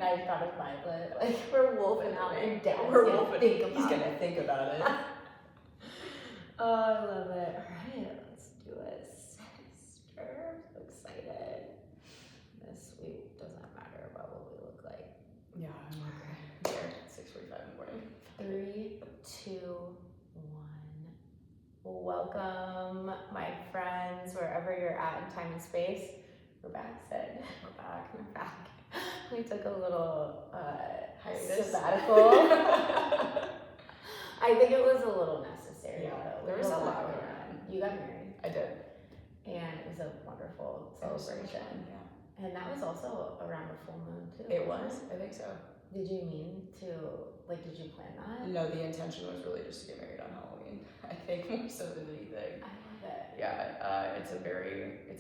I thought of Violet. Like, we're wolfing out and Dad's We're gonna wolfing. think about He's gonna it. think about it. Oh, I love it. All right, let's do it. Sister, so excited. This week doesn't matter about what we look like. Yeah, I'm okay. Here, 6:45 in the morning. 3, 2, 1. Welcome, my friends, wherever you're at in time and space. We're back, Sid. We're back. We took a little hiatus. sabbatical. I think it was a little necessary. Yeah, though. there was a lot going on. You got married. I did. And it was a wonderful celebration. Yeah. And that was also around a full moon too. It was? I think so. Did you mean to, like, did you plan that? No, the intention was really just to get married on Halloween. I think more so than anything. I love it. Yeah, it's a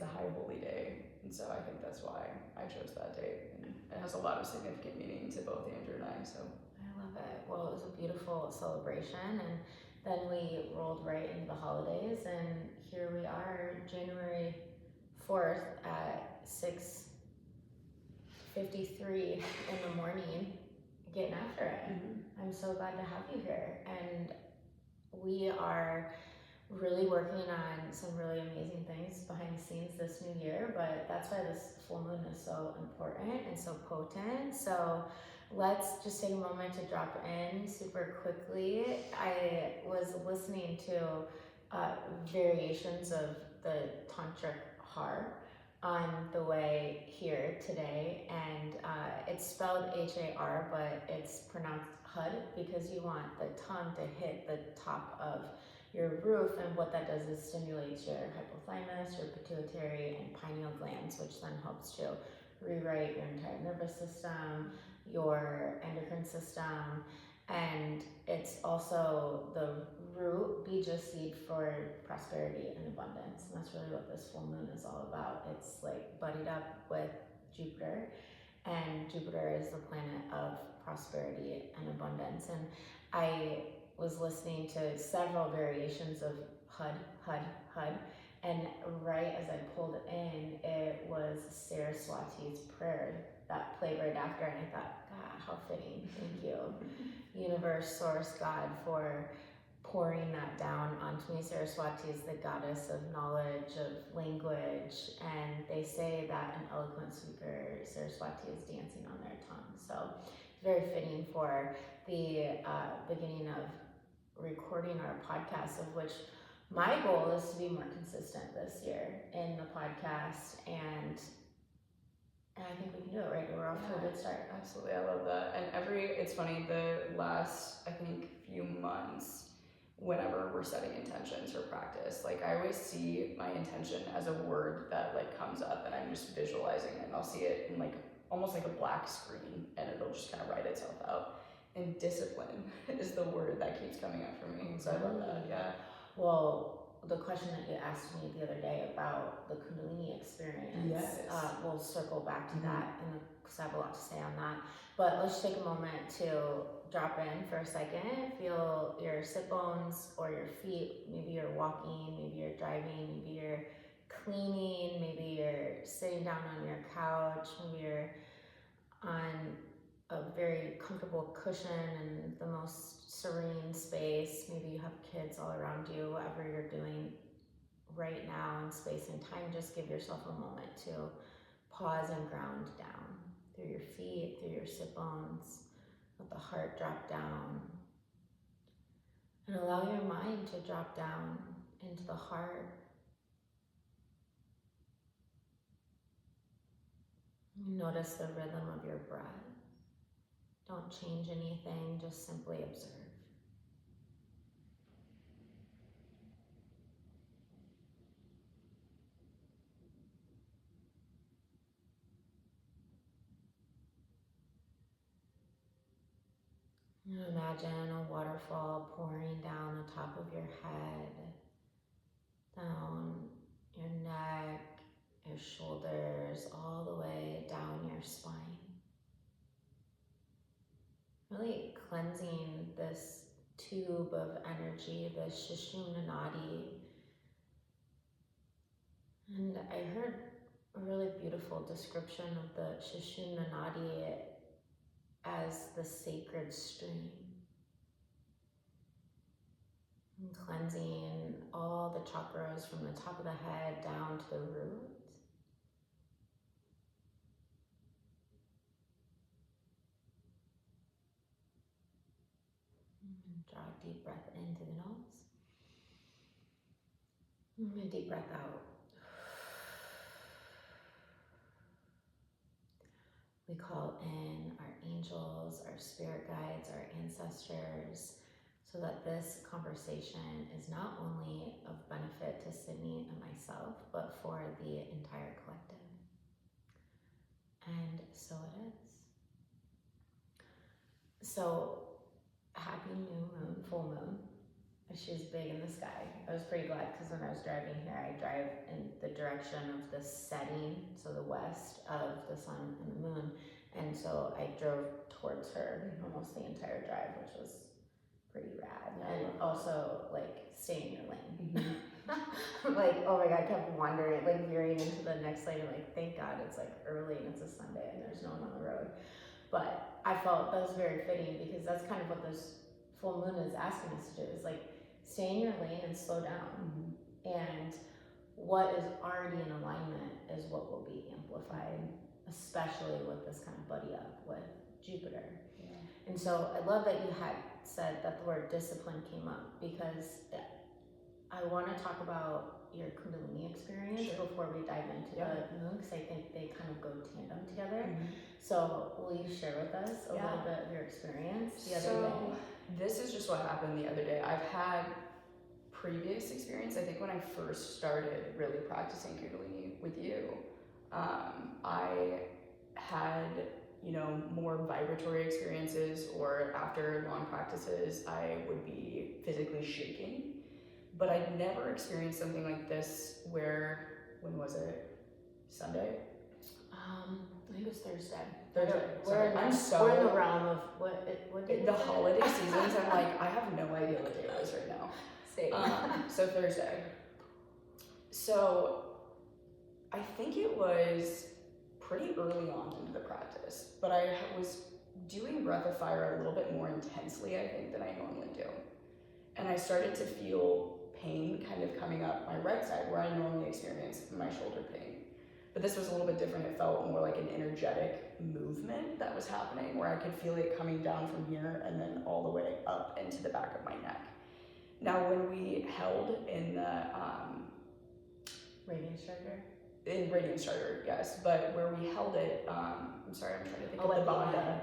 high holy day. And so I think that's why I chose that date. And it has a lot of significant meaning to both Andrew and I, so. I love it. Well, it was a beautiful celebration, and then we rolled right into the holidays, and here we are, January 4th at 6:53 in the morning, getting after it. Mm-hmm. I'm so glad to have you here, and we are really working on some really amazing things behind the scenes this new year, but that's why this full moon is so important and so potent. So let's just take a moment to drop in super quickly. I was listening to variations of the tantric har on the way here today, and it's spelled H-A-R, but it's pronounced hud because you want the tongue to hit the top of your roof, and what that does is stimulates your hypothalamus, your pituitary, and pineal glands, which then helps to rewrite your entire nervous system, your endocrine system, and it's also the root bija seed for prosperity and abundance. And that's really what this full moon is all about. It's like buddied up with Jupiter, and Jupiter is the planet of prosperity and abundance. And I was listening to several variations of hud, and right as I pulled in, it was Saraswati's prayer that played right after, and I thought, God, how fitting. Thank you, universe, source, God, for pouring that down onto me. Saraswati is the goddess of knowledge, of language, and they say that an eloquent speaker, Saraswati, is dancing on their tongue. So it's very fitting for the beginning of recording our podcast, of which my goal is to be more consistent this year in the podcast, and I think we can do it, right? We're off to a good start. Absolutely, I love that. And it's funny, the last, I think, few months, whenever we're setting intentions for practice, like I always see my intention as a word that like comes up, and I'm just visualizing it, and I'll see it in like almost like a black screen, and it'll just kind of write itself out. And discipline is the word that keeps coming up for me. So I love that, yeah. Well, the question that you asked me the other day about the kundalini experience, we'll circle back to that because I have a lot to say on that. But let's take a moment to drop in for a second. Feel your sit bones or your feet. Maybe you're walking, maybe you're driving, maybe you're cleaning, maybe you're sitting down on your couch, maybe you're on a very comfortable cushion and the most serene space. Maybe you have kids all around you. Whatever you're doing right now in space and time, just give yourself a moment to pause and ground down through your feet, through your sit bones. Let the heart drop down, and allow your mind to drop down into the heart. Notice the rhythm of your breath. Don't change anything, just simply observe. Imagine a waterfall pouring down the top of your head, down your neck, your shoulders, all the way down your spine. Really cleansing this tube of energy, the Sushumna Nadi. And I heard a really beautiful description of the Sushumna Nadi. as the sacred stream, and cleansing all the chakras from the top of the head down to the root. And draw a deep breath in through the nose. And a deep breath out. We call in our angels, our spirit guides, our ancestors, so that this conversation is not only of benefit to Sydney and myself, but for the entire collective. And so it is. So, happy new moon, full moon. She's big in the sky. I was pretty glad because when I was driving here, I drive in the direction of the setting, so the west of the sun and the moon. And so I drove towards her almost the entire drive, which was pretty rad. And also, like, stay in your lane. Mm-hmm. Like, oh my God, I kept wandering, like veering into the next lane. I'm like, thank God it's like early and it's a Sunday and there's no one on the road. But I felt that was very fitting because that's kind of what this full moon is asking us to do, is like, stay in your lane and slow down. Mm-hmm. And what is already in alignment is what will be amplified, especially with this kind of buddy up with Jupiter. Yeah. And so I love that you had said that the word discipline came up, because I want to talk about your kundalini experience before we dive into the moon, because I think they kind of go tandem together. Mm-hmm. So will you share with us a little bit of your experience the other day? This is just what happened the other day. I've had previous experience. I think when I first started really practicing kundalini with you, I had, more vibratory experiences, or after long practices, I would be physically shaking. But I'd never experienced something like this where, when was it? Sunday? I think it was Thursday. We're in the realm of what did the holiday seasons. I'm like, I have no idea what day it is right now. Same. So Thursday. So I think it was pretty early on into the practice, but I was doing breath of fire a little bit more intensely, I think, than I normally do. And I started to feel pain kind of coming up my right side, where I normally experience my shoulder pain. But this was a little bit different. It felt more like an energetic movement that was happening, where I could feel it coming down from here and then all the way up into the back of my neck. Now, when we held in the Radiant Starter? In Radiant Starter, yes. But where we held it, I'm sorry, I'm trying to think of the bandha.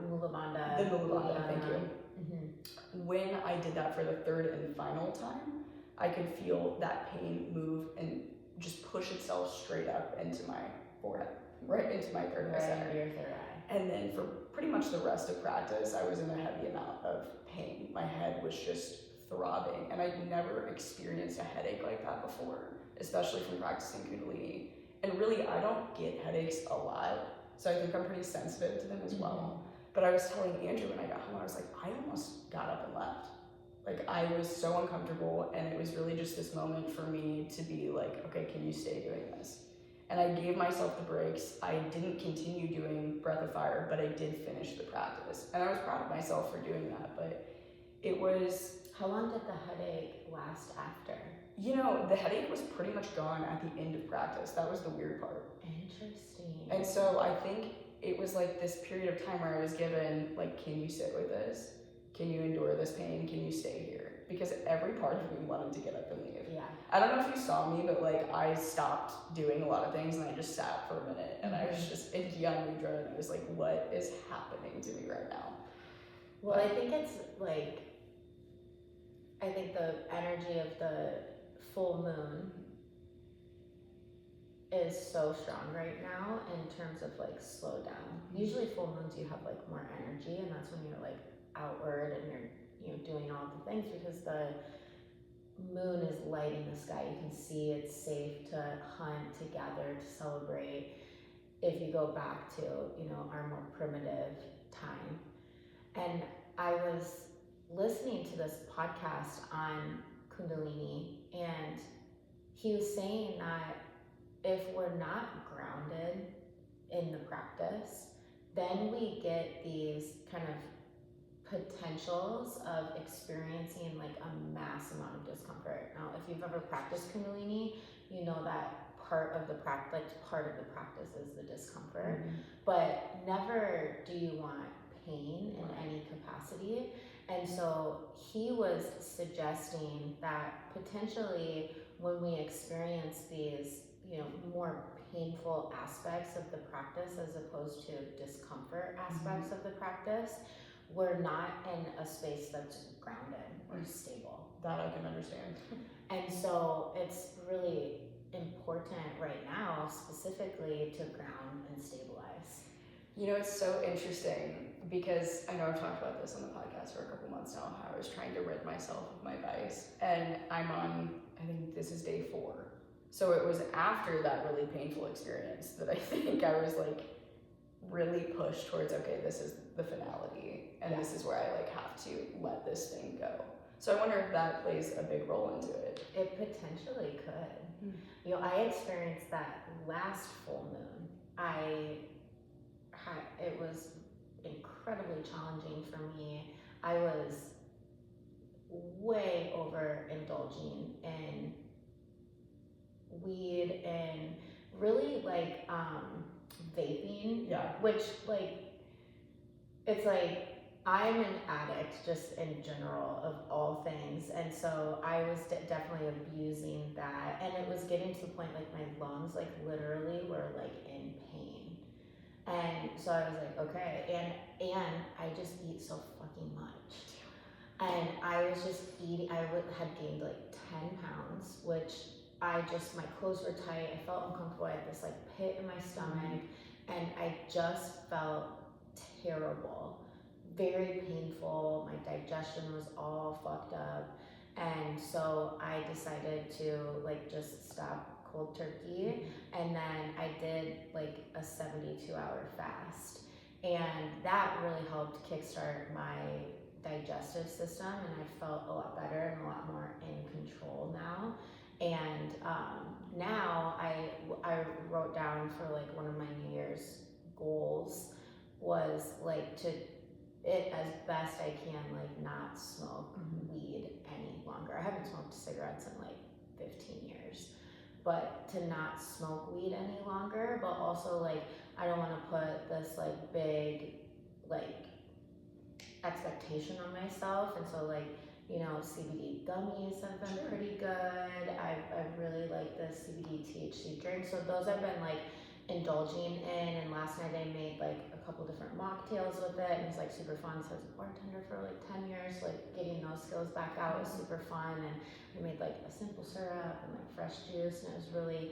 Mula bandha. The Mula bandha, thank you. Mm-hmm. When I did that for the third and final time, I could feel that pain move and just push itself straight up into my forehead, right into my third eye center. Your third eye. And then for pretty much the rest of practice, I was in a heavy amount of pain. My head was just throbbing, and I'd never experienced a headache like that before, especially from practicing kundalini. And really, I don't get headaches a lot, so I think I'm pretty sensitive to them as well. But I was telling Andrew when I got home, I was like, I almost got up and left. Like, I was so uncomfortable, and it was really just this moment for me to be like, okay, can you stay doing this? And I gave myself the breaks. I didn't continue doing breath of fire, but I did finish the practice. And I was proud of myself for doing that, but it was... How long did the headache last after? The headache was pretty much gone at the end of practice. That was the weird part. Interesting. And so I think it was like this period of time where I was given, like, can you sit with this? Can you endure this pain? Can you stay here? Because every part of me wanted to get up and leave. Yeah. I don't know if you saw me, but like, I stopped doing a lot of things and I just sat for a minute, and I was just in Gyan Mudra, and I was like, what is happening to me right now? Well, I think it's like, I think the energy of the full moon is so strong right now in terms of like slow down. Usually full moons you have like more energy, and that's when you're like outward and you're doing all the things, because the moon is lighting the sky. You can see it's safe to hunt, to gather, to celebrate. If you go back to our more primitive time. And I was listening to this podcast on kundalini, and he was saying that if we're not grounded in the practice, then we get these kind of potentials of experiencing like a mass amount of discomfort. Now, if you've ever practiced kundalini, you know that part of the practice is the discomfort, but never do you want pain in any capacity. And so he was suggesting that potentially when we experience these, more painful aspects of the practice as opposed to discomfort aspects of the practice, we're not in a space that's grounded or stable. That I can understand. And so it's really important right now, specifically, to ground and stabilize. It's so interesting because I know I've talked about this on the podcast for a couple months now, how I was trying to rid myself of my vice. And I'm on, I think this is day 4. So it was after that really painful experience that I think I was like really pushed towards, okay, this is the finality and this is where I like have to let this thing go. So I wonder if that plays a big role into it. It potentially could. I experienced that last full moon. It was incredibly challenging for me. I was way overindulging in weed and really like vaping. Yeah. Which like, it's like, I'm an addict just in general of all things, and so I was definitely abusing that, and it was getting to the point like my lungs like literally were like in pain, and so I was like, okay, and I just eat so fucking much, and I was just eating. Had gained like 10 pounds, which my clothes were tight. I felt uncomfortable. I had this like pit in my stomach, and I just felt terrible. Very painful. My digestion was all fucked up, and so I decided to like just stop cold turkey, and then I did like a 72-hour fast, and that really helped kickstart my digestive system, and I felt a lot better and a lot more in control now. And now I wrote down for like one of my New Year's goals was like to as best I can like not smoke weed any longer. I haven't smoked cigarettes in like 15 years, but to not smoke weed any longer, but also like I don't want to put this like big like expectation on myself, and so like CBD gummies have been pretty good. I really like the CBD THC drink, so those I've been like indulging in, and last night I made like a couple different mocktails with it, and it was like super fun. So I was a bartender for like 10 years, like getting those skills back out was super fun, and I made like a simple syrup and like fresh juice, and it was really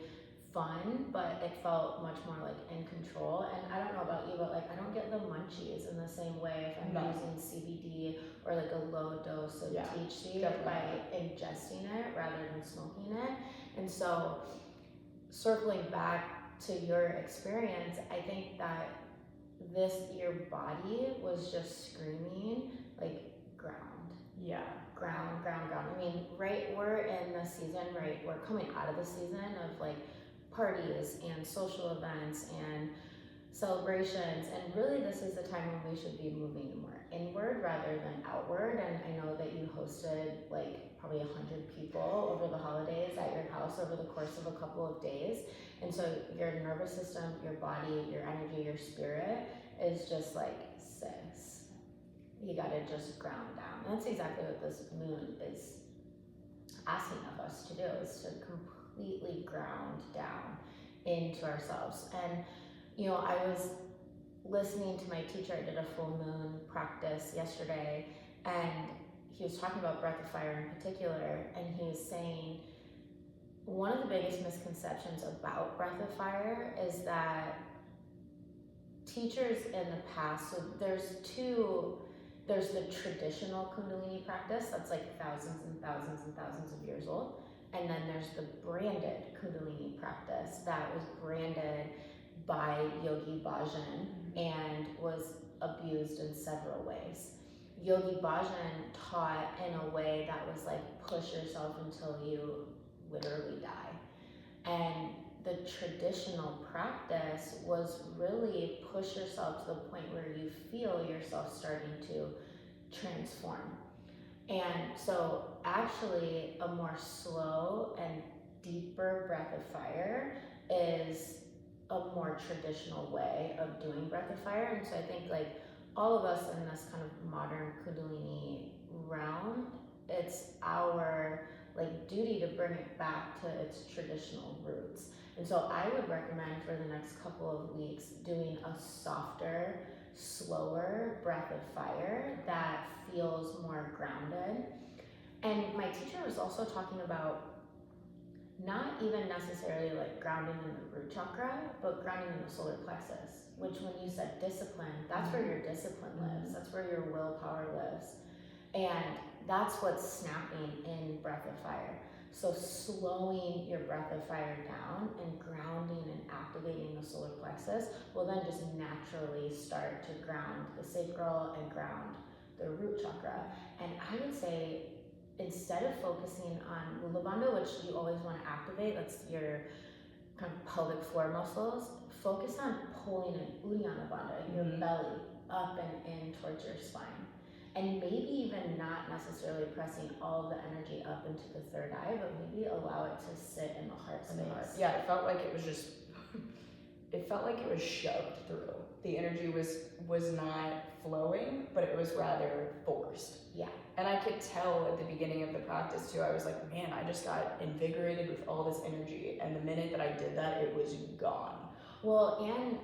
fun, but it felt much more like in control. And I don't know about you, but like I don't get the munchies in the same way if I'm using CBD or like a low dose of THC by ingesting it rather than smoking it. And so circling back to your experience, I think that your body was just screaming like ground. Yeah. Ground. I mean, right, we're in the season, right? We're coming out of the season of like parties and social events and celebrations, and really this is the time when we should be moving more inward rather than outward. And I know that you hosted like probably 100 people over the holidays at your house over the course of a couple of days, and so your nervous system, your body, your energy, your spirit is just like, sis, you gotta just ground down. And that's exactly what this moon is asking of us to do, is to completely ground down into ourselves. And I was listening to my teacher. I did a full moon practice yesterday, and he was talking about breath of fire in particular, and he was saying one of the biggest misconceptions about breath of fire is that teachers in the past, so there's the traditional kundalini practice that's like thousands and thousands and thousands of years old, and then there's the branded kundalini practice that was branded by Yogi Bhajan and was abused in several ways. Yogi Bhajan taught in a way that was like push yourself until you literally die. And the traditional practice was really push yourself to the point where you feel yourself starting to transform. And so actually a more slow and deeper breath of fire is a more traditional way of doing breath of fire. And so I think like all of us in this kind of modern kundalini realm, it's our like duty to bring it back to its traditional roots. And so I would recommend for the next couple of weeks doing a softer, slower breath of fire that feels more grounded. And my teacher was also talking about not even necessarily like grounding in the root chakra, but grounding in the solar plexus, which when you said discipline, that's where your discipline lives, that's where your willpower lives. And that's what's snapping in breath of fire. So slowing your breath of fire down and grounding and activating the solar plexus will then just naturally start to ground the sacral and ground the root chakra. And I would say instead of focusing on Mula Bandha, which you always want to activate, that's your kind of pelvic floor muscles, focus on pulling in Uddiyana Bandha, your belly up and in towards your spine. And maybe even not necessarily pressing all of the energy up into the third eye, but maybe allow it to sit in the heart space. Yeah, it felt like it was just, it felt like it was shoved through. The energy was not flowing, but it was rather forced. Yeah. And I could tell at the beginning of the practice too, I was like, man, I just got invigorated with all this energy. And the minute that I did that, it was gone. Well, and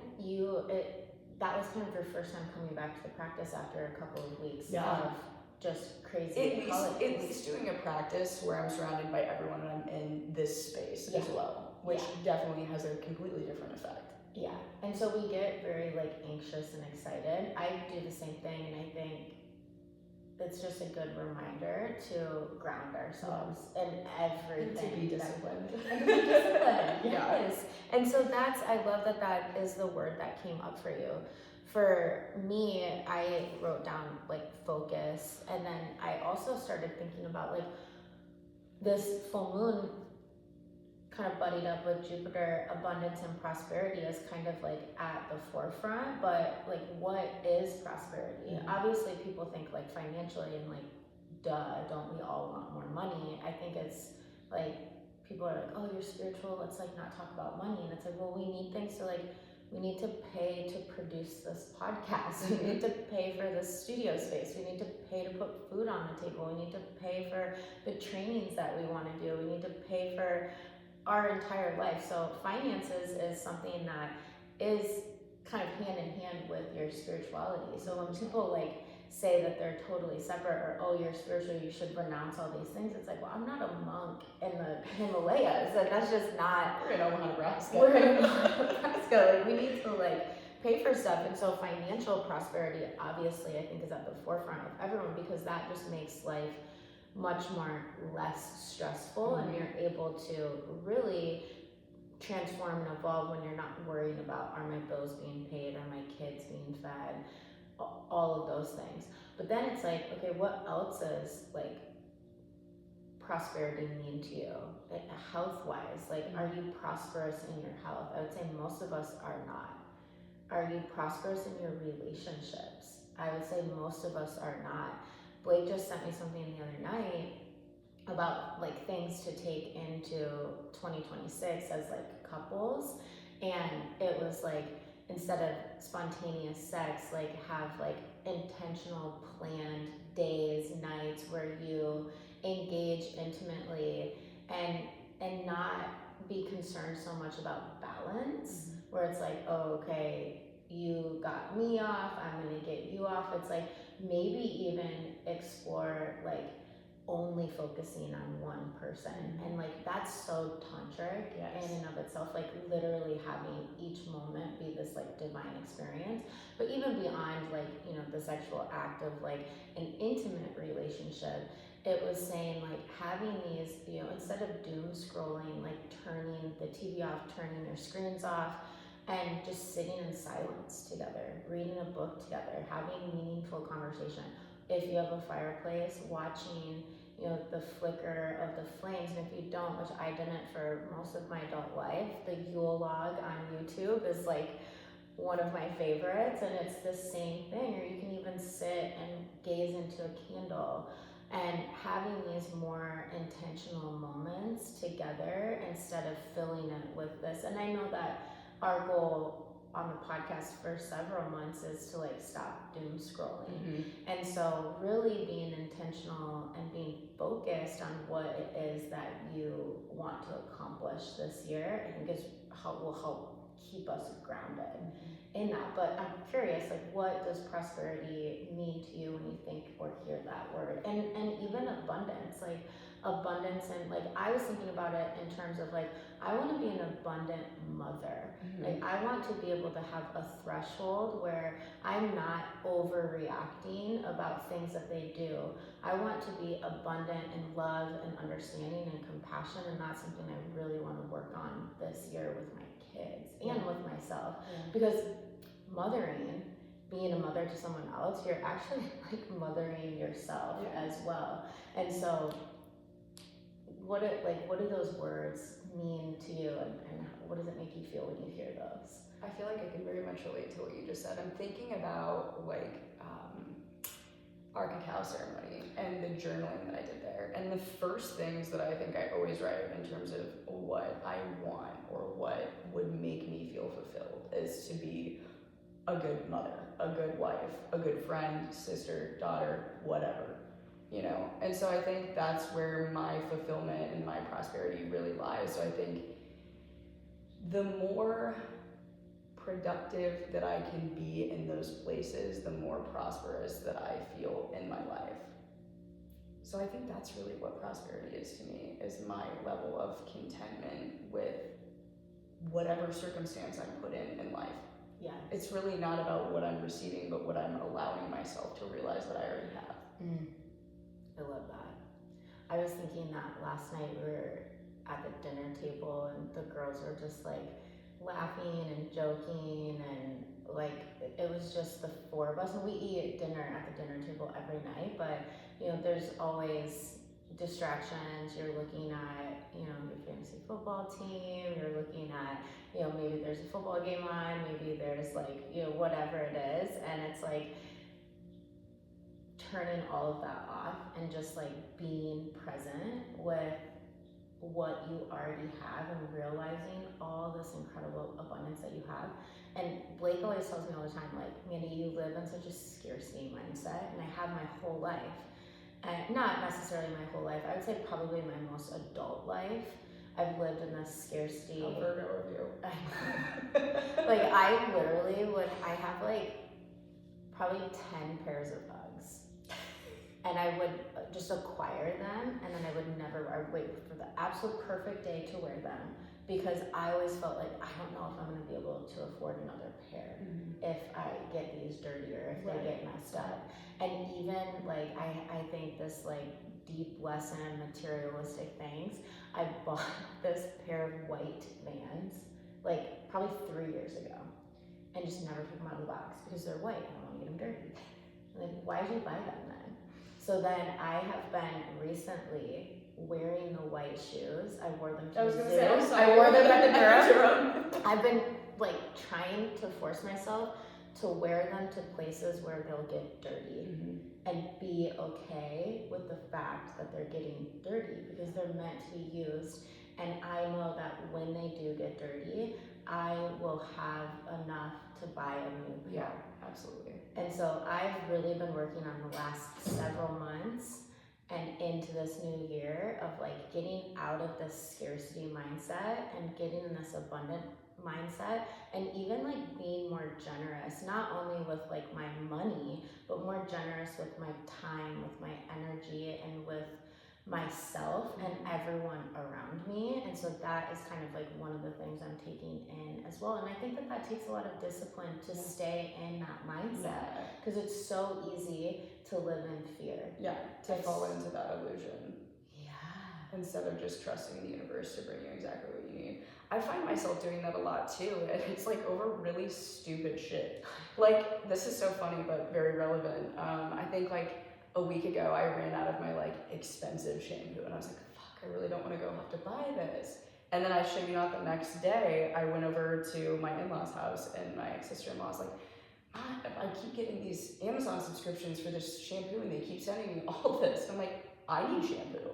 that was kind of your first time coming back to the practice after a couple of weeks of just crazy. At least doing a practice where I'm surrounded by everyone and I'm in this space as well, which definitely has a completely different effect. Yeah, and so we get very like anxious and excited. I do the same thing, and I think it's just a good reminder to ground ourselves in everything. And to be disciplined. And to be disciplined, yes. And so I love that is the word that came up for you. For me, I wrote down like focus, and then I also started thinking about like this full moon kind of buddied up with Jupiter, abundance and prosperity is kind of like at the forefront, but like what is prosperity? Obviously people think like financially and like duh, don't we all want more money? I think it's like people are like, oh, you're spiritual, let's like not talk about money. And it's like, well, we need things to like, we need to pay to produce this podcast. We need to pay for this studio space. We need to pay to put food on the table. We need to pay for the trainings that we want to do. We need to pay for our entire life. So finances is something that is kind of hand in hand with your spirituality. So when people like say that they're totally separate or, oh, you're spiritual, you should renounce all these things, it's like, well, I'm not a monk in the Himalayas, and that's just not. We're in Omaha, Nebraska. We're in Omaha, Nebraska. Like we need to like pay for stuff. And so financial prosperity obviously I think is at the forefront of everyone, because that just makes life much more less stressful, and you're able to really transform and evolve when you're not worrying about, are my bills being paid, are my kids being fed, all of those things. But then it's like, okay, what else is like prosperity mean to you? Health wise, like are you prosperous in your health? I would say most of us are not. Are you prosperous in your relationships? I would say most of us are not. Blake just sent me something the other night about like things to take into 2026 as like couples, and it was like, instead of spontaneous sex, like have like intentional planned days, nights where you engage intimately and not be concerned so much about balance, where it's like, oh, okay, you got me off, I'm gonna get you off. It's like maybe even explore like only focusing on one person, and like that's so tantric in and of itself, like literally having each moment be this like divine experience. But even beyond like, you know, the sexual act of like an intimate relationship, it was saying like having these, you know, instead of doom scrolling, like turning the TV off, turning your screens off, and just sitting in silence together, reading a book together, having meaningful conversation. If you have a fireplace, watching the flicker of the flames. And if you don't, which I didn't for most of my adult life, the Yule log on YouTube is like one of my favorites, and it's the same thing. Or you can even sit and gaze into a candle, and having these more intentional moments together instead of filling it with this. And I know that our goal on the podcast for several months is to like stop doom scrolling. And so really being intentional and being focused on what it is that you want to accomplish this year, I think will help keep us grounded in that. But I'm curious, like, what does prosperity mean to you when you think or hear that word? And even abundance, like abundance, and like I was thinking about it in terms of like, I want to be an abundant mother. Like I want to be able to have a threshold where I'm not overreacting about things that they do. I want to be abundant in love and understanding and compassion, and that's something I really want to work on this year with my kids and with myself. Because being a mother to someone else, you're actually like mothering yourself as well. And so what do those words mean to you, and what does it make you feel when you hear those? I feel like I can very much relate to what you just said. I'm thinking about like our cacao ceremony and the journaling that I did there. And the first things that I think I always write in terms of what I want or what would make me feel fulfilled is to be a good mother, a good wife, a good friend, sister, daughter, whatever, And so I think that's where my fulfillment and my prosperity really lies. So I think the more productive that I can be in those places, the more prosperous that I feel in my life. So I think that's really what prosperity is to me, is my level of contentment with whatever circumstance I'm put in life. Yeah. It's really not about what I'm receiving, but what I'm allowing myself to realize that I already have. I love that. I was thinking that last night we were at the dinner table and the girls were just like laughing and joking, and like it was just the four of us, and we eat dinner at the dinner table every night, but there's always distractions. You're looking at your fantasy football team, you're looking at maybe there's a football game on, maybe there's like whatever it is, and it's like turning all of that off and just like being present with what you already have and realizing all this incredible abundance that you have. And Blake always tells me all the time, like, Mandee, you live in such a scarcity mindset, and I have my whole life. And not necessarily my whole life, I would say probably my most adult life, I've lived in this scarcity. How Virgo of you. Like I literally I have like probably 10 pairs of Uggs. And I would just acquire them, and then I would wait for the absolute perfect day to wear them, because I always felt like, I don't know if I'm gonna be able to afford another pair if I get these dirty or if they get messed up. And even like, I think this like deep lesson in materialistic things, I bought this pair of white Vans like probably 3 years ago, and just never took them out of the box because they're white, I don't wanna get them dirty. Like, why did you buy them then? So then I have been recently wearing the white shoes. I wore them to the zoo. I wore them at the Durham. I've been like trying to force myself to wear them to places where they'll get dirty and be okay with the fact that they're getting dirty, because they're meant to be used. And I know that when they do get dirty, I will have enough to buy a new pair. Yeah, absolutely. And so I've really been working on the last several months and into this new year of like getting out of this scarcity mindset and getting in this abundant mindset, and even like being more generous, not only with like my money, but more generous with my time, with my energy, and with myself and everyone around me. And so that is kind of like one of the things I'm taking in as well. And I think that takes a lot of discipline to stay in that mindset, because it's so easy to live in fear. Yeah, to fall into that illusion. Yeah. Instead of just trusting the universe to bring you exactly what you need. I find myself doing that a lot too, and it's like over really stupid shit. Like, this is so funny but very relevant. I think like a week ago, I ran out of my like expensive shampoo, and I was like, fuck, I really don't want to go have to buy this. And then I shit you not, the next day, I went over to my in-laws' house, and my sister-in-law was like, I keep getting these Amazon subscriptions for this shampoo, and they keep sending me all this. I'm like, I need shampoo.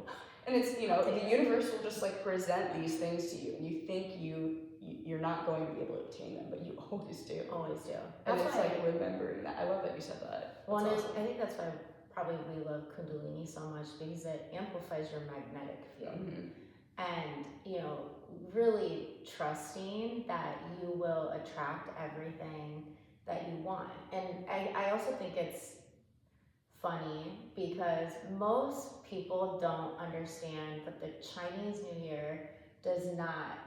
And it's, you know, the universe will just like present these things to you, and you think you're not going to be able to obtain them, but you always do. Always do. And it's like remembering that. I love that you said that. Well, awesome. I think that's why probably we love kundalini so much, because it amplifies your magnetic field. Mm-hmm. And, you know, really trusting that you will attract everything that you want. And I also think it's funny because most people don't understand that the Chinese New Year does not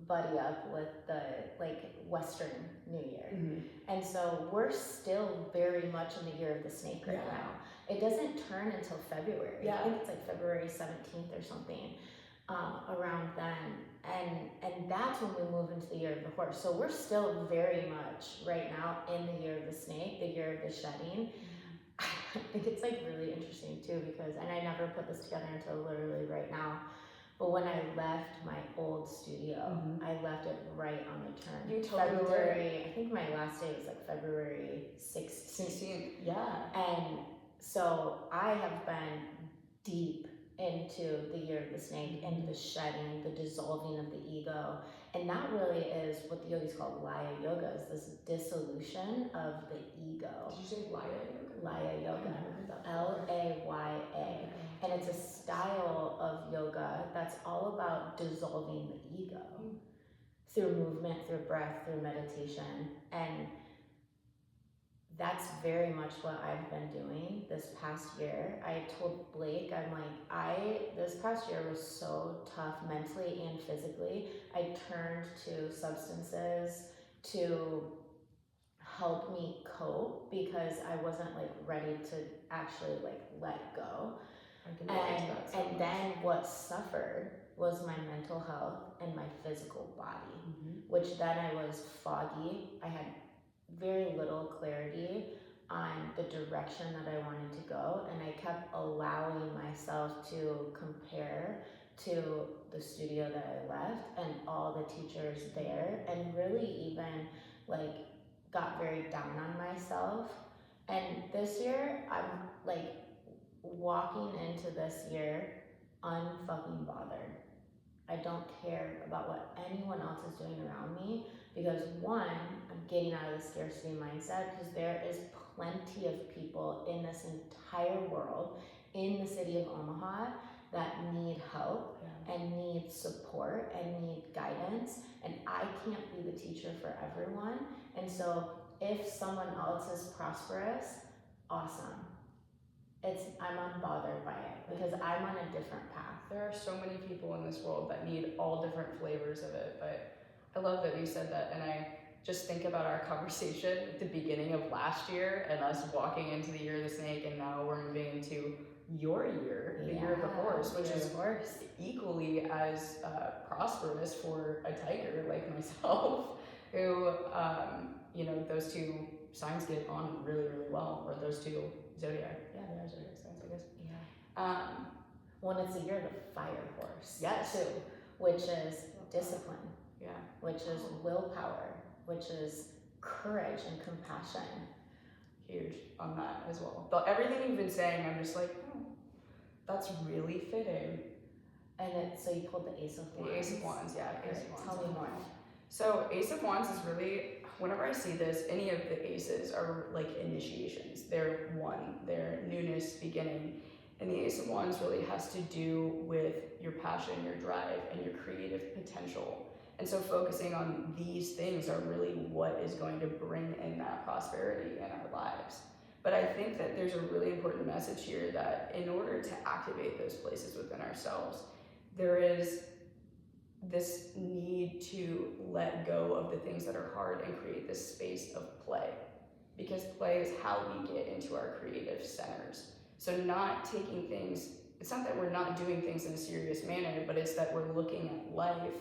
buddy up with the like Western New Year. Mm-hmm. And so we're still very much in the year of the snake right now. It doesn't turn until February. I think it's like February 17th or something, around then. And that's when we move into the year of the horse. So we're still very much right now in the year of the snake, the year of the shedding. I think it's like really interesting too, because, and I never put this together until literally right now, but when I left my old studio, I left it right on the turn. You totally February, I think my last day was like February 16th. Yeah. And so I have been deep into the year of the snake and the shedding, the dissolving of the ego. And that really is what the yogis call Laya Yoga, is this dissolution of the ego. Did you say Laya Yoga? Laya Yoga, Laya. And it's a style of yoga that's all about dissolving the ego through movement, through breath, through meditation. And that's very much what I've been doing this past year. I told Blake, I'm like, this past year was so tough mentally and physically. I turned to substances to help me cope because I wasn't like ready to actually like let go. And then what suffered was my mental health and my physical body, which then I was foggy. I had very little clarity on the direction that I wanted to go, and I kept allowing myself to compare to the studio that I left and all the teachers there, and really even like got very down on myself. And this year I'm like walking into this year unfucking bothered. I don't care about what anyone else is doing around me, because one, I'm getting out of the scarcity mindset, because there is plenty of people in this entire world, in the city of Omaha, that need help and need support and need guidance, and I can't be the teacher for everyone. And so if someone else is prosperous, awesome. I'm unbothered by it because I'm on a different path. There are so many people in this world that need all different flavors of it, but I love that you said that. And I just think about our conversation at the beginning of last year and us walking into the year of the snake, and now we're moving into your year, the year of the horse, which is equally as prosperous for a tiger like myself, who, you know, those two signs get on really, really well, or those two zodiac. Yeah, they are zodiac signs, I guess. Yeah. When it's the year of the fire horse. Yes. Too, which is discipline. Yeah. Which is willpower, which is courage and compassion. Huge on that as well. But everything you've been saying, I'm just like, that's really fitting. And so you pulled the Ace of Wands. The Ace of Wands, yeah. Ace of Wands. Tell me more. So Ace of Wands is really, whenever I see this, any of the aces are like initiations. They're they're newness, beginning. And the Ace of Wands really has to do with your passion, your drive, and your creative potential. And so focusing on these things are really what is going to bring in that prosperity in our lives. But I think that there's a really important message here that in order to activate those places within ourselves, there is this need to let go of the things that are hard and create this space of play. Because play is how we get into our creative centers. So not taking things, it's not that we're not doing things in a serious manner, but it's that we're looking at life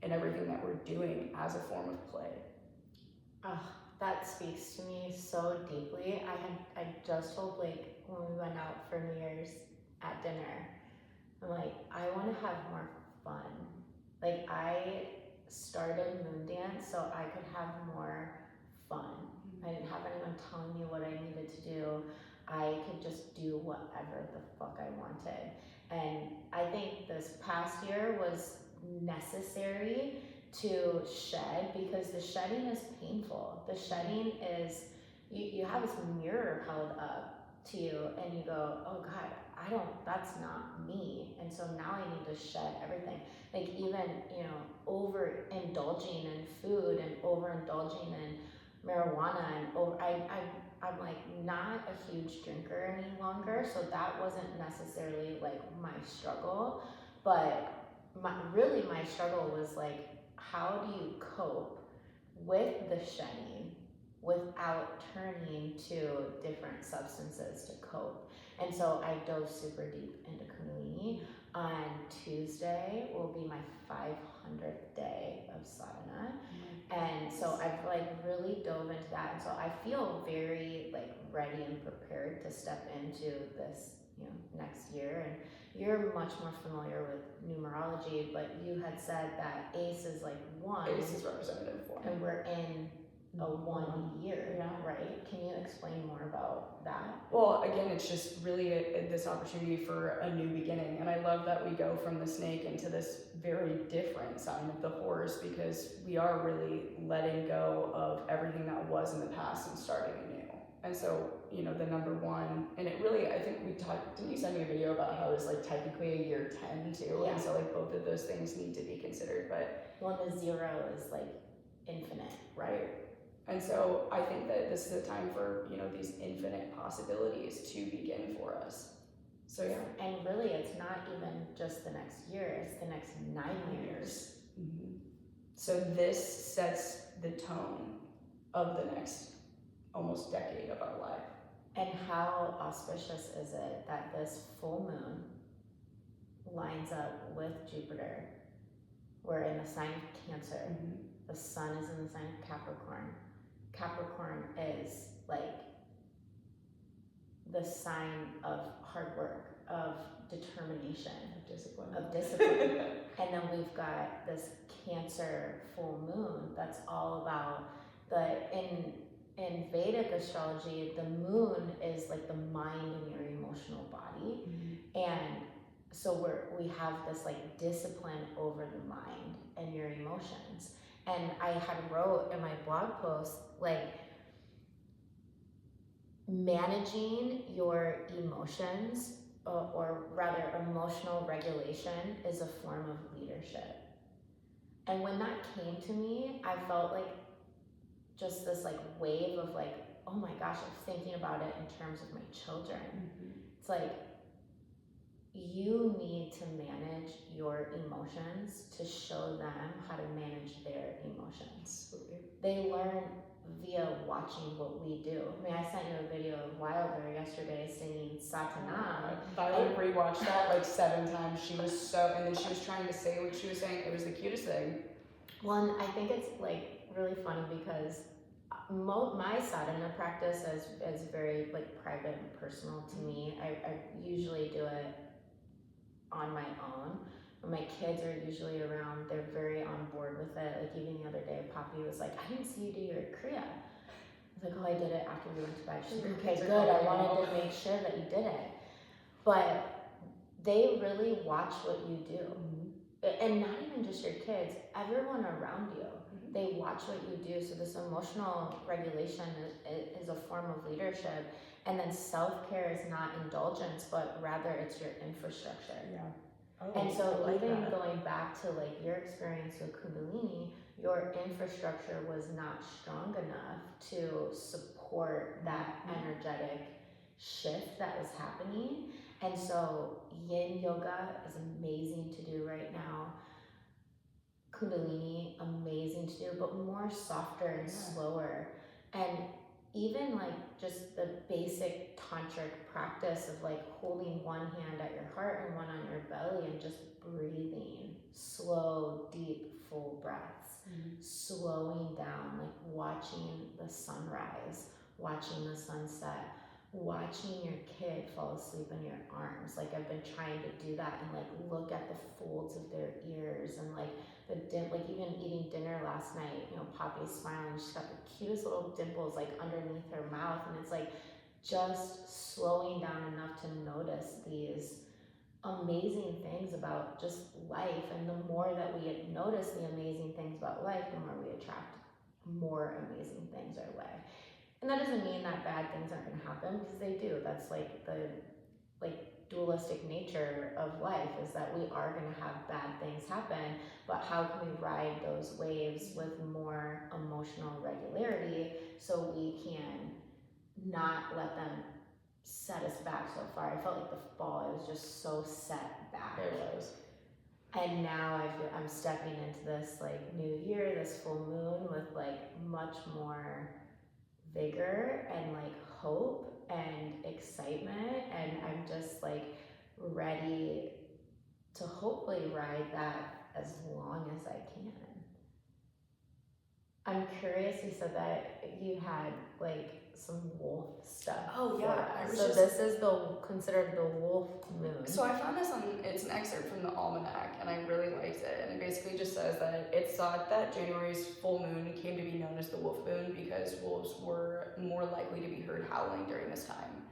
and everything that we're doing as a form of play. that speaks to me so deeply. I just told Blake when we went out for New Year's at dinner, I'm like, I want to have more fun. Like, I started moon dance so I could have more fun. I didn't have anyone telling me what I needed to do. I could just do whatever the fuck I wanted. And I think this past year was necessary to shed, because the shedding is painful. The shedding is, you have this mirror held up to you and you go, oh God, that's not me. And so now I need to shed everything. Like, even, overindulging in food and overindulging in marijuana and I'm like not a huge drinker any longer, so that wasn't necessarily like my struggle, but my struggle was like, how do you cope with the shedding without turning to different substances to cope? And so I dove super deep into kundalini. On Tuesday will be my 500th day of sadhana. And so I've like really dove into that, and so I feel very like ready and prepared to step into this, next year. And you're much more familiar with numerology, but you had said that ACE is like 1. ACE is representative 1. And we're in a 1 year, right? Can you explain more about that? Well, again, it's just really this opportunity for a new beginning. And I love that we go from the snake into this very different sign of the horse, because we are really letting go of everything that was in the past and starting anew. And so, the number 1, and it really, I think we talked, didn't you send me a video about how it's like technically a year 10 too? Yeah. And so like both of those things need to be considered, but the 0 is like infinite. Right. And so I think that this is a time for, these infinite possibilities to begin for us. So yeah. And really, it's not even just the next year, it's the next 9 years. Mm-hmm. So this sets the tone of the next almost decade of our life. And how auspicious is it that this full moon lines up with Jupiter? We're in the sign of Cancer. Mm-hmm. The sun is in the sign of Capricorn. Capricorn is like the sign of hard work, of determination, of discipline. And then we've got this Cancer full moon that's all about in Vedic astrology, the moon is like the mind and your emotional body. Mm-hmm. And so we have this like discipline over the mind and your emotions. And I had wrote in my blog post, like, managing your emotions, or rather emotional regulation, is a form of leadership. And when that came to me, I felt like just this like wave of like, oh my gosh, I'm thinking about it in terms of my children. Mm-hmm. It's like, you need to manage your emotions to show them how to manage their emotions. They learn via watching what we do. I mean, I sent you a video of Wilder yesterday singing Satnam. Violet rewatched that like 7 times. She was so, and then she was trying to say what she was saying. It was the cutest thing. Well, and I think it's like really funny because my sadhana practice is very like private and personal to me. I usually do it on my own. When my kids are usually around, they're very on board with it. Like even the other day, Poppy was like, I didn't see you do your Kriya. I was like, oh, I did it after we went to bed. She's like, okay, good. I wanted to make sure that you did it. But they really watch what you do. Mm-hmm. And not even just your kids, everyone around you. Mm-hmm. They watch what you do. So this emotional regulation is a form of leadership. And then self-care is not indulgence, but rather it's your infrastructure. Yeah. Oh, and so like even that. Going back to like your experience with Kundalini, your infrastructure was not strong enough to support that energetic shift that was happening. And so yin yoga is amazing to do right now. Kundalini, amazing to do, but more softer and slower. And even like just the basic tantric practice of like holding one hand at your heart and one on your belly and just breathing slow, deep, full breaths, slowing down, like watching the sunrise, watching the sunset, watching your kid fall asleep in your arms. Like I've been trying to do that and like look at the folds of their ears and like like even eating dinner last night, you know, Poppy's smiling, she's got the cutest little dimples like underneath her mouth, and it's like just slowing down enough to notice these amazing things about just life. And the more that we notice the amazing things about life, the more we attract more amazing things our way. And that doesn't mean that bad things aren't going to happen, because they do. That's like the dualistic nature of life, is that we are going to have bad things happen, but how can we ride those waves with more emotional regularity so we can not let them set us back so far. I felt like the fall, it was just so set back. It was. And now I'm stepping into this like new year, this full moon, with like much more vigor and like hope and excitement, and I'm just like ready to hopefully ride that as long as I can. I'm curious, you said that you had like some wolf stuff. Oh yeah, so this is considered the wolf moon. So I found this it's an excerpt from the almanac, and I really liked it. And it basically just says that it's thought that January's full moon came to be known as the wolf moon because wolves were more likely to be heard howling during this time.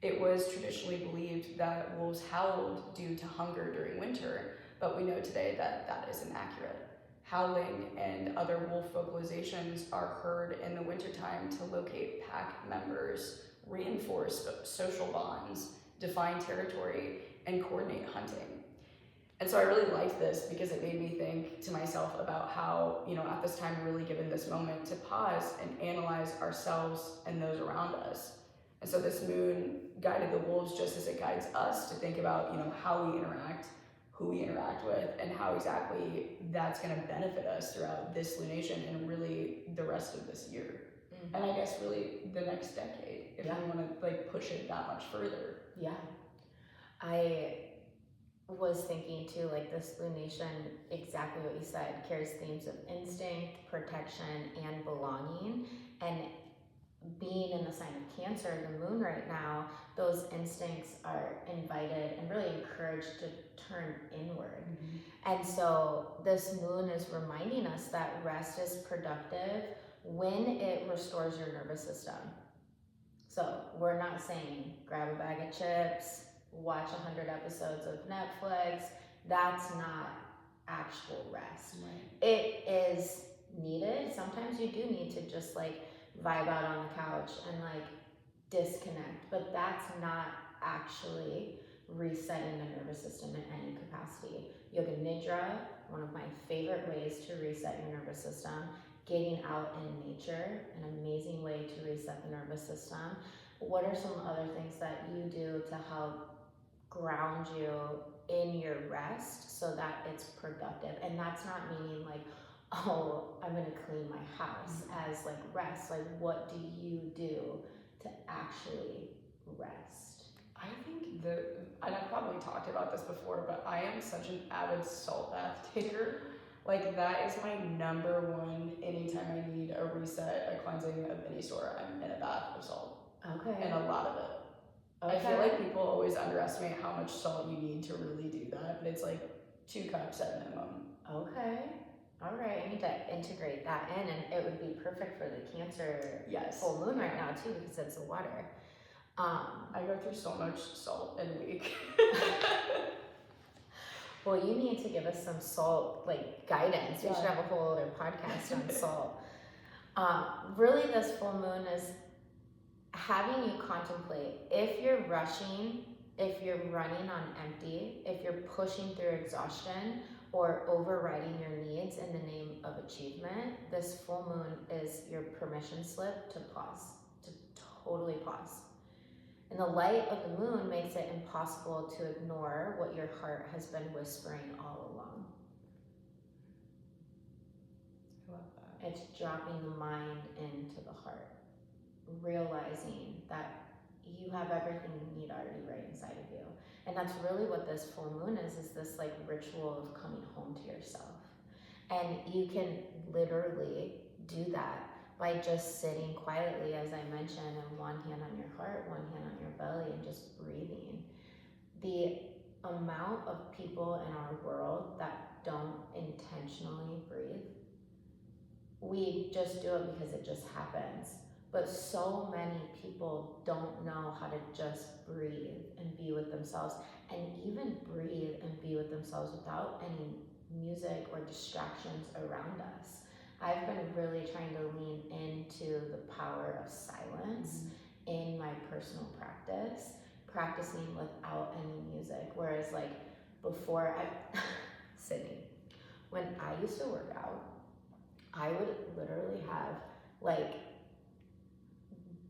It was traditionally believed that wolves howled due to hunger during winter, but we know today that that is inaccurate. Howling and other wolf vocalizations are heard in the wintertime to locate pack members, reinforce social bonds, define territory, and coordinate hunting. And so I really liked this because it made me think to myself about how, you know, at this time we're really given this moment to pause and analyze ourselves and those around us. And so this moon guided the wolves just as it guides us to think about, you know, how we interact, who we interact with, and how exactly that's going to benefit us throughout this lunation and really the rest of this year. And I guess really the next decade, if we want to like push it that much further. Yeah. I was thinking too, like this lunation, exactly what you said, carries themes of instinct, protection, and belonging. And being in the sign of Cancer, the moon right now, those instincts are invited and really encouraged to turn inward. And so this moon is reminding us that rest is productive when it restores your nervous system. So we're not saying grab a bag of chips, watch 100 episodes of Netflix. That's not actual rest. It is needed. Sometimes you do need to just like vibe out on the couch and like disconnect, but that's not actually resetting the nervous system in any capacity. Yoga Nidra, one of my favorite ways to reset your nervous system. Getting out in nature, an amazing way to reset the nervous system. What are some other things that you do to help ground you in your rest so that it's productive? And that's not meaning like, oh, I'm gonna clean my house as like rest. Like, what do you do to actually rest? I think and I've probably talked about this before, but I am such an avid salt bath taker. Like that is my number one. Anytime I need a reset, a cleansing of any sort, I'm in a bath of salt. Okay. And a lot of it. Okay. I feel like people always underestimate how much salt you need to really do that, but it's like 2 cups at minimum. Okay. All right. I need to integrate that in, and it would be perfect for the Cancer full moon right now too, because it's the water. I go through so much salt in a week. Well, you need to give us some salt, like guidance. We should have a whole other podcast on salt. Really, this full moon is having you contemplate if you're rushing, if you're running on empty, if you're pushing through exhaustion or overriding your needs in the name of achievement. This full moon is your permission slip to pause, to totally pause. And the light of the moon makes it impossible to ignore what your heart has been whispering all along. I love that. It's dropping the mind into the heart, realizing that you have everything you need already right inside of you. And that's really what this full moon is this like ritual of coming home to yourself. And you can literally do that by just sitting quietly, as I mentioned, and one hand on your heart, one hand on your belly, and just breathing. The amount of people in our world that don't intentionally breathe, we just do it because it just happens. But so many people don't know how to just breathe and be with themselves, and even breathe and be with themselves without any music or distractions around us. I've been really trying to lean into the power of silence in my personal practice, practicing without any music. Whereas, like, before Sydney, when I used to work out, I would literally have like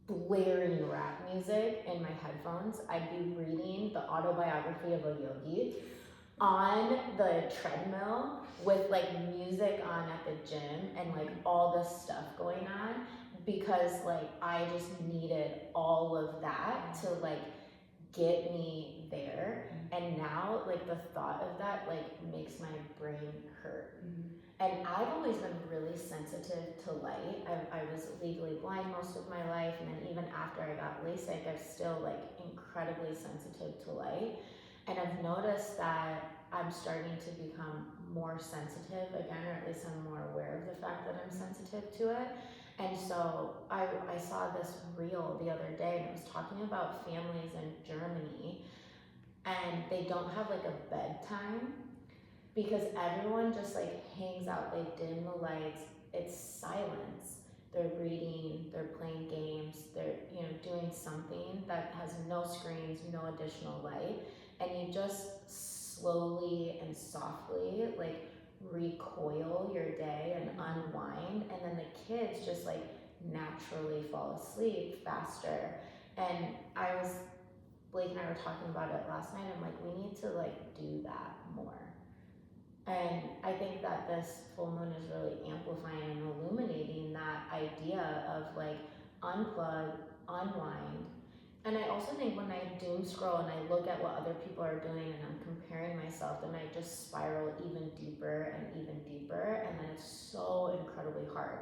blaring rap music in my headphones. I'd be reading the autobiography of a yogi on the treadmill with like music on at the gym and like all this stuff going on, because like I just needed all of that to like get me there. And now like the thought of that like makes my brain hurt. And I've always been really sensitive to light. I was legally blind most of my life, and then even after I got LASIK, I'm still like incredibly sensitive to light. And I've noticed that I'm starting to become more sensitive again, or at least I'm more aware of the fact that I'm sensitive to it. And so I saw this reel the other day, and it was talking about families in Germany, and they don't have like a bedtime because everyone just like hangs out. They dim the lights. It's silence. They're reading, they're playing games, they're doing something that has no screens, no additional light, and you just slowly and softly like recoil your day and unwind, and then the kids just like naturally fall asleep faster. And Blake and I were talking about it last night. I'm like, we need to like do that more. And I think that this full moon is really amplifying and illuminating that idea of like unplug, unwind. And I also think when I doom scroll and I look at what other people are doing and I'm comparing myself, then I just spiral even deeper and even deeper. And then it's so incredibly hard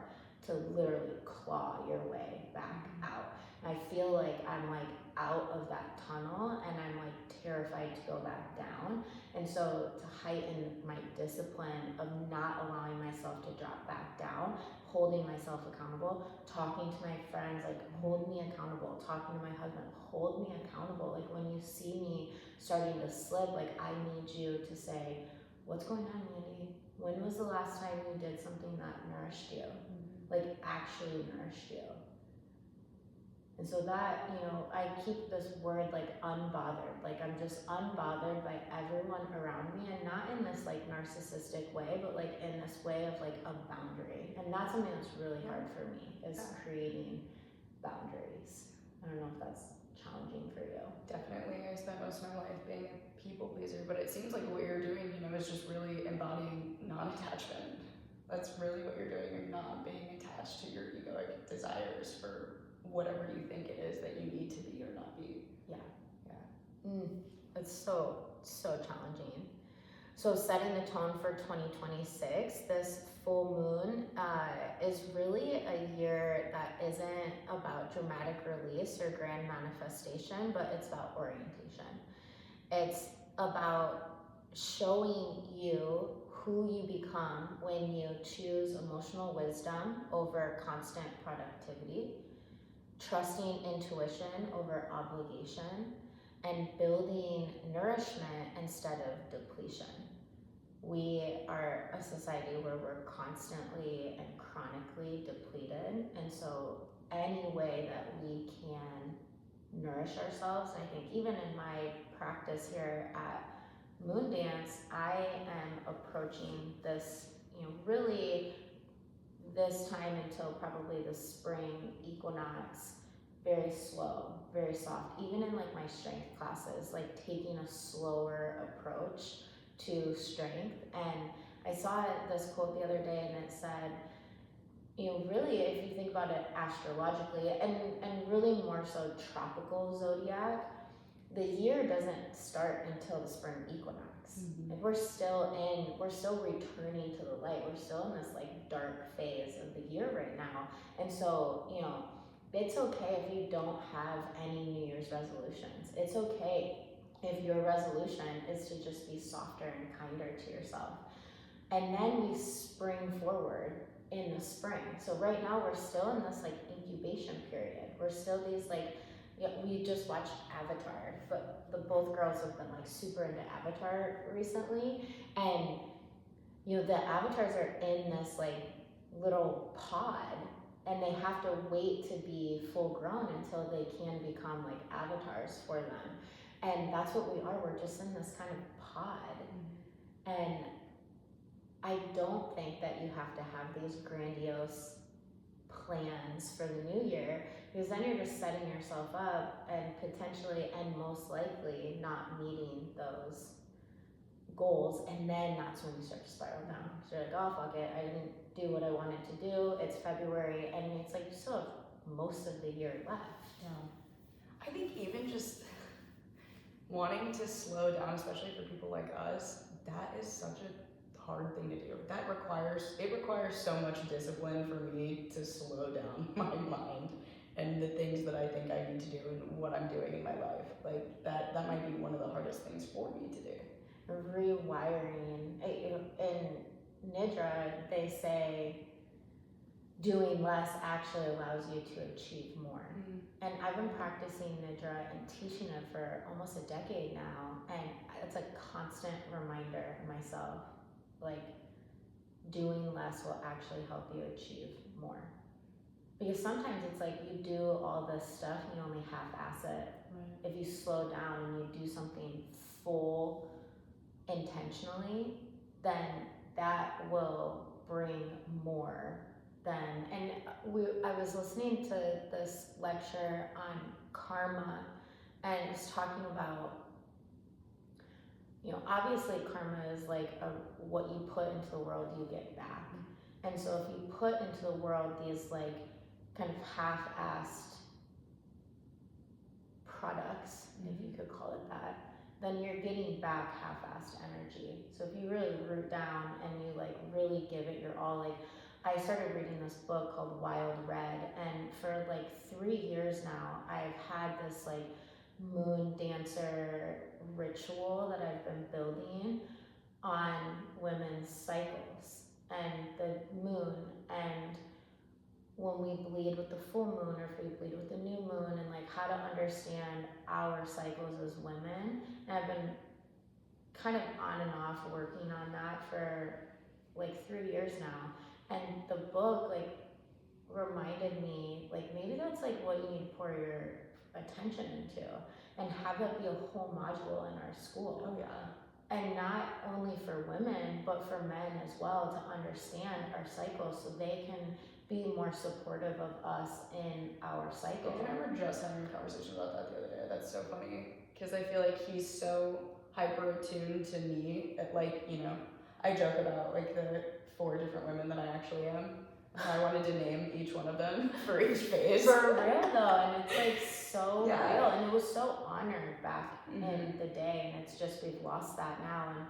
to literally claw your way back out. And I feel like I'm like out of that tunnel and I'm like terrified to go back down. And so to heighten my discipline of not allowing myself to drop back down, holding myself accountable, talking to my friends, like hold me accountable, talking to my husband, hold me accountable. Like when you see me starting to slip, like I need you to say, what's going on, Mandee? When was the last time you did something that nourished you? Like actually nourished you? And so that, I keep this word like unbothered. Like I'm just unbothered by everyone around me, and not in this like narcissistic way, but like in this way of like a boundary. And that's something that's really hard for me, is creating boundaries. I don't know if that's challenging for you. Definitely. I spent most of my life being a people pleaser, but it seems like what you're doing, is just really embodying non-attachment. That's really what you're doing. You're not being attached to your egoic desires for whatever you think it is that you need to be or not be. It's so challenging. So setting the tone for 2026, this full moon is really a year that isn't about dramatic release or grand manifestation, but it's about orientation. It's about showing you who you become when you choose emotional wisdom over constant productivity, trusting intuition over obligation, and building nourishment instead of depletion. We are a society where we're constantly and chronically depleted, and so any way that we can nourish ourselves, I think even in my practice here at Moon Dance, I am approaching this, really this time until probably the spring equinox, very slow, very soft. Even in like my strength classes, like taking a slower approach to strength. And I saw this quote the other day, and it said, really, if you think about it astrologically, and really more so tropical zodiac, the year doesn't start until the spring equinox. sense. Like we're still returning to the light. We're still in this like dark phase of the year right now. And so, you know, it's okay if you don't have any New Year's resolutions. It's okay if your resolution is to just be softer and kinder to yourself. And then we spring forward in the spring. So right now we're still in this like incubation period. We're still these like, we just watched Avatar. The both girls have been like super into Avatar recently, and you know the avatars are in this like little pod, and they have to wait to be full grown until they can become like avatars for them. And that's what we are. We're just in this kind of pod, and I don't think that you have to have these grandiose plans for the new year, because then you're just setting yourself up and potentially and most likely not meeting those goals, and then that's when you start to spiral down. So you're like, oh fuck it, I didn't do what I wanted to do, it's February, and it's like you still have most of the year left. Yeah. I think even just wanting to slow down, especially for people like us, that is such a hard thing to do. That requires so much discipline for me to slow down my mind and the things that I think I need to do and what I'm doing in my life. Like that might be one of the hardest things for me to do. Rewiring. In Nidra, they say doing less actually allows you to achieve more. And I've been practicing Nidra and teaching it for almost a decade now, and it's a constant reminder of myself, like doing less will actually help you achieve more. Because sometimes it's like you do all this stuff and you only half-ass it. Right. If you slow down and you do something full intentionally, then that will bring more than. And I was listening to this lecture on karma, and it was talking about, you know, obviously karma is like what you put into the world you get back. And so if you put into the world these like kind of half-assed products, if you could call it that, then you're getting back half-assed energy. So if you really root down and you like really give it your all, like I started reading this book called Wild Red, and for like 3 years now, I've had this like moon dancer ritual that I've been building on women's cycles and the moon, and when we bleed with the full moon or if we bleed with the new moon, and like how to understand our cycles as women. And I've been kind of on and off working on that for like 3 years now. And the book like reminded me, like maybe that's like what you need to pour your attention into, and have that be a whole module in our school. Oh yeah. And not only for women, but for men as well, to understand our cycles so they can be more supportive of us in our cycle. I remember just having a conversation about that the other day. That's so funny, because I feel like he's so hyper attuned to me. Like, you know, I joke about like the 4 different women that I actually am. I wanted to name each one of them for each phase. For real though, and it's like so real, and it was so honored back in the day, and it's just we've lost that now. And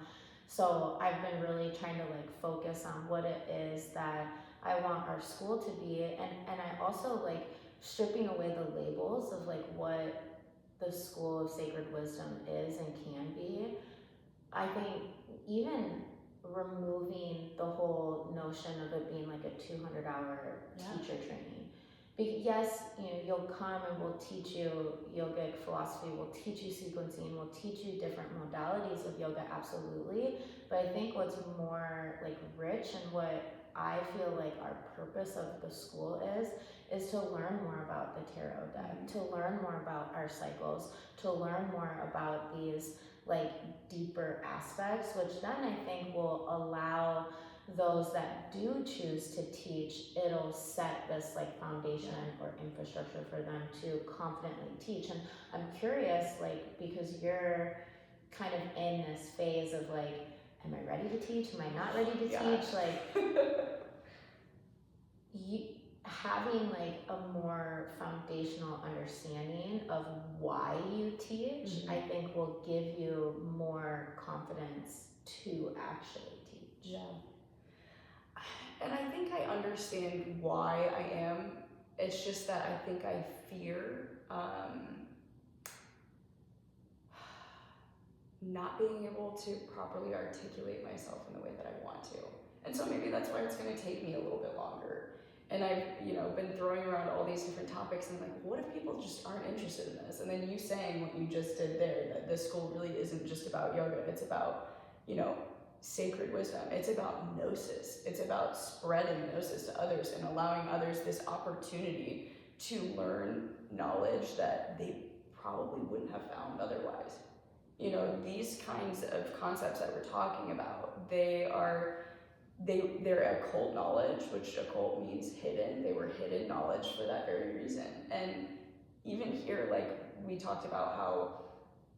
so I've been really trying to like focus on what it is that I want our school to be, and I also like stripping away the labels of like what the School of Sacred Wisdom is and can be. I think even removing the whole notion of it being like a 200-hour teacher training. Yes, you know, you'll come and we'll teach you yogic philosophy, we'll teach you sequencing, we'll teach you different modalities of yoga, absolutely. But I think what's more like rich, and what I feel like our purpose of the school is to learn more about the tarot deck, to learn more about our cycles, to learn more about these like deeper aspects, which then I think will allow those that do choose to teach, it'll set this like foundation or infrastructure for them to confidently teach. And I'm curious, like, because you're kind of in this phase of like, am I ready to teach? Am I not ready to teach? Like, having like a more foundational understanding of why you teach, I think will give you more confidence to actually teach. Yeah. And I think I understand why I am. It's just that I think I fear not being able to properly articulate myself in the way that I want to. And so maybe that's why it's going to take me a little bit longer. And I've, been throwing around all these different topics, and I'm like, what if people just aren't interested in this? And then you saying what you just did there, that this school really isn't just about yoga. It's about, sacred wisdom. It's about gnosis. It's about spreading gnosis to others and allowing others this opportunity to learn knowledge that they probably wouldn't have found otherwise. These kinds of concepts that we're talking about, they're occult knowledge, which occult means hidden. They were hidden knowledge for that very reason. And even here, like we talked about how,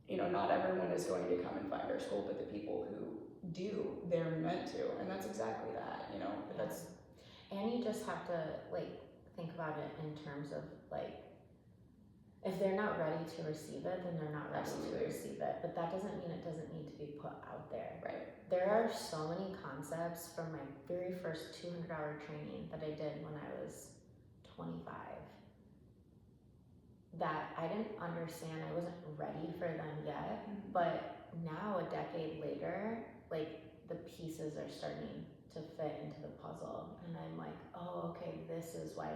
not everyone is going to come and find our school, but the people who do, they're meant to. And that's exactly that, but that's. And you just have to think about it in terms of if they're not ready to receive it, then they're not ready to receive it. But that doesn't mean it doesn't need to be put out there. Right. There are so many concepts from my very first 200-hour training that I did when I was 25 that I didn't understand. I wasn't ready for them yet. But now, a decade later, the pieces are starting to fit into the puzzle. And I'm like, oh, okay, this is why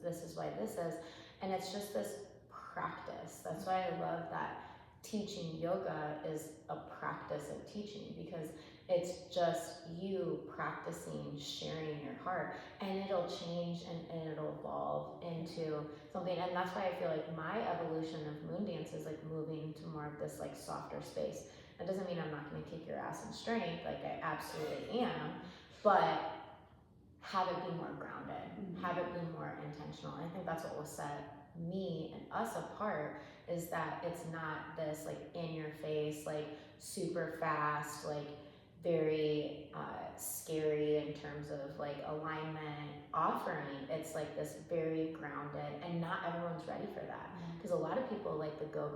this is why this is. And it's just this practice. That's why I love that teaching yoga is a practice of teaching, because it's just you practicing sharing your heart, and it'll change and it'll evolve into something. And that's why I feel like my evolution of moon dance is moving to more of this softer space. That doesn't mean I'm not going to kick your ass in strength, I absolutely am, but have it be more grounded, have it be more intentional. And I think that's what will set me and us apart, is that it's not this in your face, super fast, very scary in terms of alignment offering. It's this very grounded, and not everyone's ready for that, because a lot of people like the go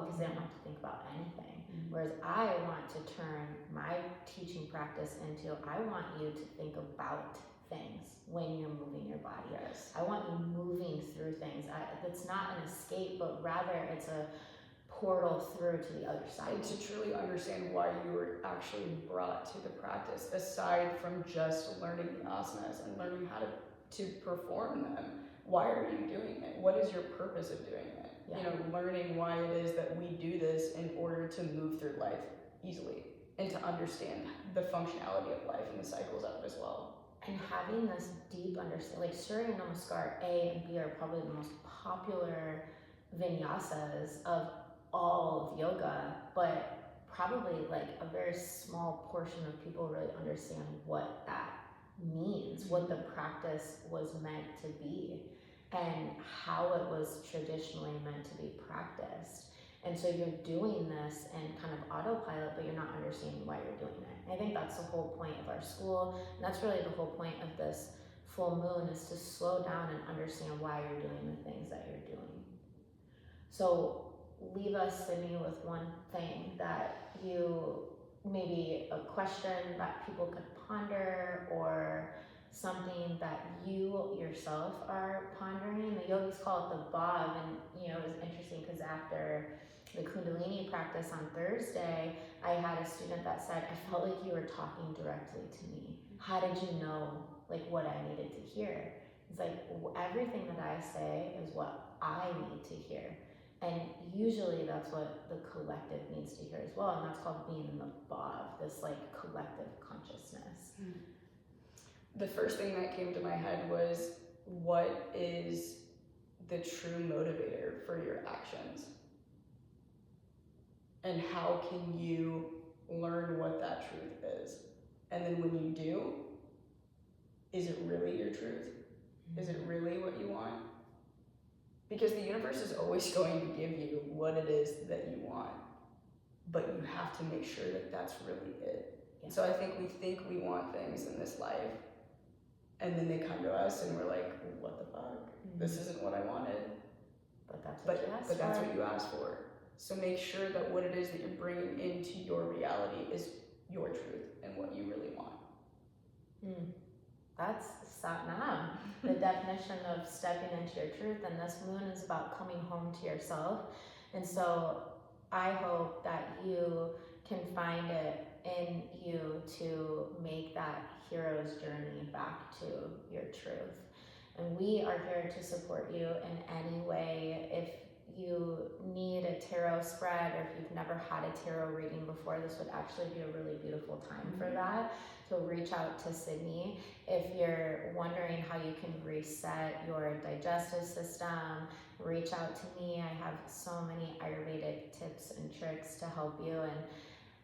because they don't have to think about anything. Whereas I want to turn my teaching practice into, I want you to think about things when you're moving your body. Yes. I want you moving through things. It's not an escape, but rather it's a portal through to the other side. And to truly understand why you were actually brought to the practice, aside from just learning the asanas and learning how to perform them. Why are you doing it? What is your purpose of doing it? Yeah. Learning why it is that we do this in order to move through life easily and to understand the functionality of life and the cycles of it as well. And having this deep understanding, Surya Namaskar A and B are probably the most popular vinyasas of all of yoga, but probably a very small portion of people really understand what that means, what the practice was meant to be, and how it was traditionally meant to be practiced. And so you're doing this in kind of autopilot, but you're not understanding why you're doing it. I think that's the whole point of our school, and that's really the whole point of this full moon, is to slow down and understand why you're doing the things that you're doing. So leave us, Sydney, with one thing that maybe a question that people could ponder, or something that you yourself are pondering. The yogis call it the bhav, and it was interesting because after the kundalini practice on Thursday, I had a student that said, I felt like you were talking directly to me. How did you know what I needed to hear? It's everything that I say is what I need to hear. And usually that's what the collective needs to hear as well. And that's called being in the bhav, this collective consciousness. The first thing that came to my head was, what is the true motivator for your actions? And how can you learn what that truth is? And then when you do, is it really your truth? Is it really what you want? Because the universe is always going to give you what it is that you want, but you have to make sure that that's really it. Yeah. So I think we want things in this life, and then they come to us and we're like, what the fuck? This isn't what I wanted. But that's what you asked for. But that's what you asked for. So make sure that what it is that you're bringing into your reality is your truth and what you really want. That's Satnam, the definition of stepping into your truth. And this moon is about coming home to yourself. And so I hope that you can find it in you to make that hero's journey back to your truth. And we are here to support you in any way. If you need a tarot spread, or if you've never had a tarot reading before, this would actually be a really beautiful time for that. So reach out to Sydney. If you're wondering how you can reset your digestive system, reach out to me. I have so many Ayurvedic tips and tricks to help you, and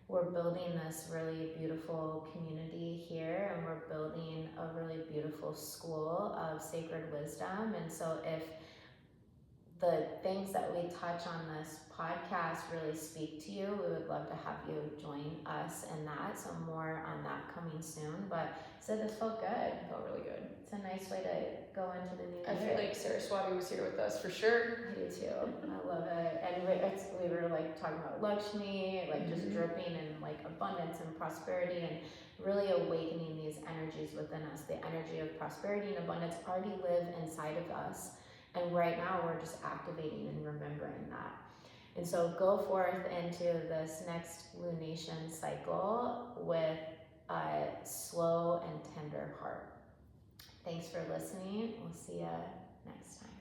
we're building this really beautiful community here, and we're building a really beautiful school of sacred wisdom. And so if the things that we touch on this podcast really speak to you, we would love to have you join us in that. So more on that coming soon. But so this felt good. It felt really good. It's a nice way to go into the new year. I feel like Saraswati was here with us for sure. I do too. I love it. And we were like talking about Lakshmi, like just dripping in like abundance and prosperity, and really awakening these energies within us. The energy of prosperity and abundance already live inside of us. And right now we're just activating and remembering that. And so go forth into this next lunation cycle with a slow and tender heart. Thanks for listening. We'll see you next time.